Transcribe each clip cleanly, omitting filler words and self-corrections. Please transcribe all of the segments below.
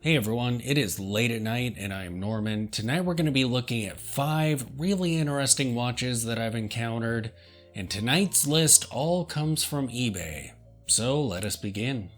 Hey everyone, it is late at night and I'm Norman. Tonight we're going to be looking at 5 really interesting watches that I've encountered, and tonight's list all comes from eBay. So let us begin.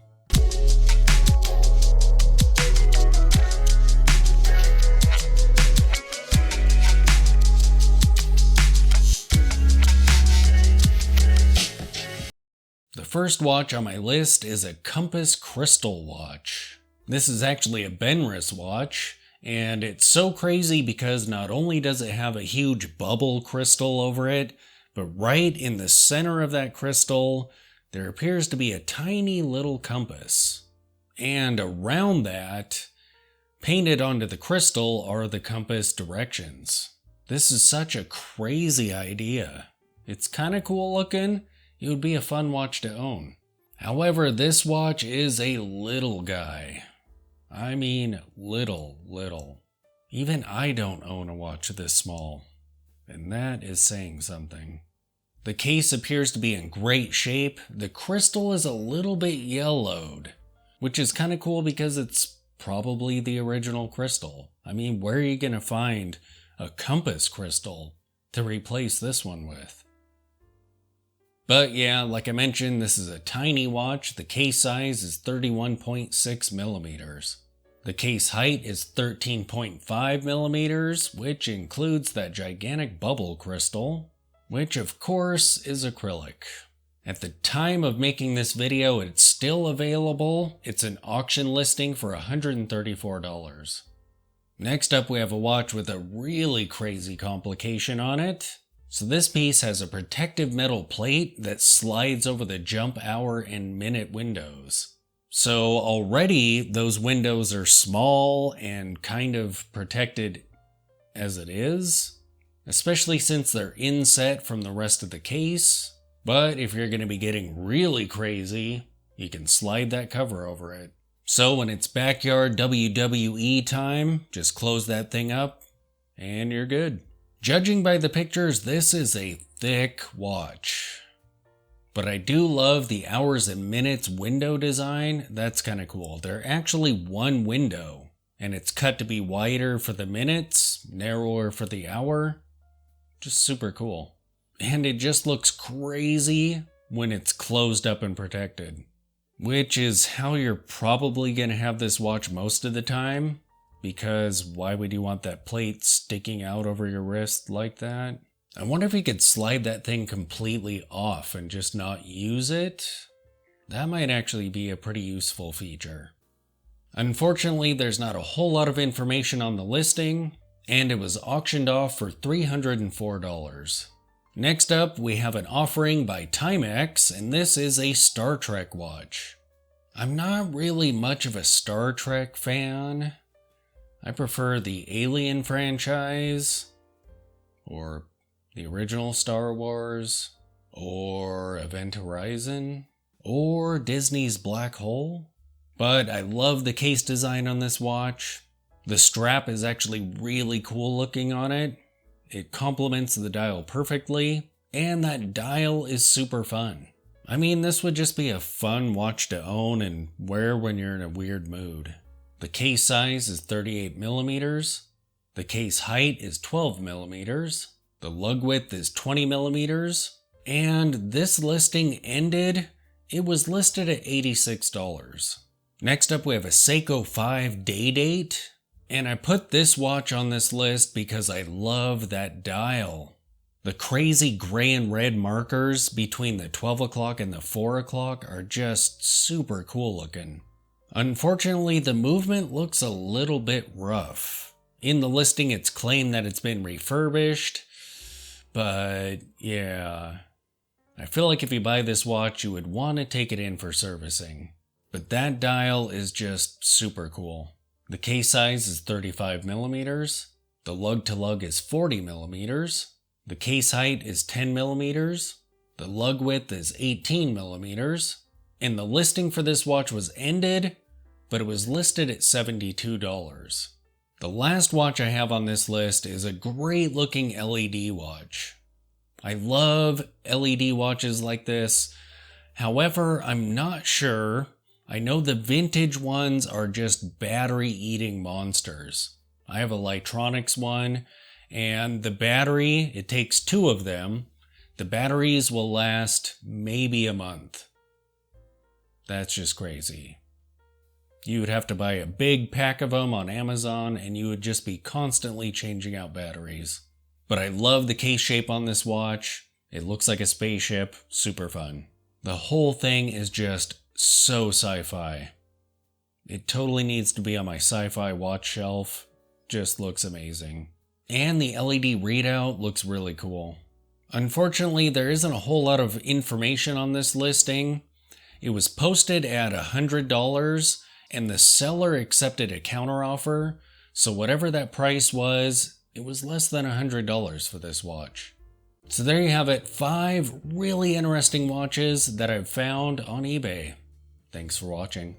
The first watch on my list is a Compass Crystal watch. This is actually a Benris watch, and it's so crazy because not only does it have a huge bubble crystal over it, but right in the center of that crystal, there appears to be a tiny little compass. And around that, painted onto the crystal, are the compass directions. This is such a crazy idea. It's kind of cool looking. It would be a fun watch to own. However, this watch is a little guy. I mean, little. Even I don't own a watch this small. And that is saying something. The case appears to be in great shape. The crystal is a little bit yellowed, which is kind of cool because it's probably the original crystal. I mean, where are you going to find a compass crystal to replace this one with? But yeah, like I mentioned, this is a tiny watch. The case size is 31.6 millimeters. The case height is 13.5 millimeters, which includes that gigantic bubble crystal, which of course is acrylic. At the time of making this video, it's still available. It's an auction listing for $134. Next up, we have a watch with a really crazy complication on it. So this piece has a protective metal plate that slides over the jump hour and minute windows. So already those windows are small and kind of protected as it is, especially since they're inset from the rest of the case. But if you're going to be getting really crazy, you can slide that cover over it. So when it's backyard WWE time, just close that thing up and you're good. Judging by the pictures, this is a thick watch. But I do love the hours and minutes window design. That's kind of cool. They're actually one window, and it's cut to be wider for the minutes, narrower for the hour. Just super cool. And it just looks crazy when it's closed up and protected, which is how you're probably going to have this watch most of the time. Because why would you want that plate sticking out over your wrist like that? I wonder if you could slide that thing completely off and just not use it. That might actually be a pretty useful feature. Unfortunately, there's not a whole lot of information on the listing, and it was auctioned off for $304. Next up, we have an offering by Timex, and this is a Star Trek watch. I'm not really much of a Star Trek fan. I prefer the Alien franchise, or the original Star Wars, or Event Horizon, or Disney's Black Hole. But I love the case design on this watch. The strap is actually really cool looking on it. It complements the dial perfectly, and that dial is super fun. I mean, this would just be a fun watch to own and wear when you're in a weird mood. The case size is 38 millimeters. The case height is 12 millimeters. The lug width is 20 millimeters. And this listing ended. It was listed at $86. Next up, we have a Seiko 5 day date. And I put this watch on this list because I love that dial. The crazy gray and red markers between the 12 o'clock and the 4 o'clock are just super cool looking. Unfortunately, the movement looks a little bit rough. In the listing, it's claimed that it's been refurbished, but yeah. I feel like if you buy this watch, you would want to take it in for servicing. But that dial is just super cool. The case size is 35 millimeters. The lug to lug is 40 millimeters. The case height is 10 millimeters. The lug width is 18 millimeters. And the listing for this watch was ended, but it was listed at $72. The last watch I have on this list is a great looking LED watch. I love LED watches like this. However, I'm not sure. I know the vintage ones are just battery-eating monsters. I have a Lightronics one, and the battery, it takes 2 of them. The batteries will last maybe a month. That's just crazy. You would have to buy a big pack of them on Amazon, and you would just be constantly changing out batteries. But I love the case shape on this watch. It looks like a spaceship, super fun. The whole thing is just so sci-fi. It totally needs to be on my sci-fi watch shelf. Just looks amazing. And the LED readout looks really cool. Unfortunately, there isn't a whole lot of information on this listing. It was posted at $100, and the seller accepted a counteroffer, so whatever that price was, it was less than $100 for this watch. So there you have it, 5 really interesting watches that I've found on eBay. Thanks for watching.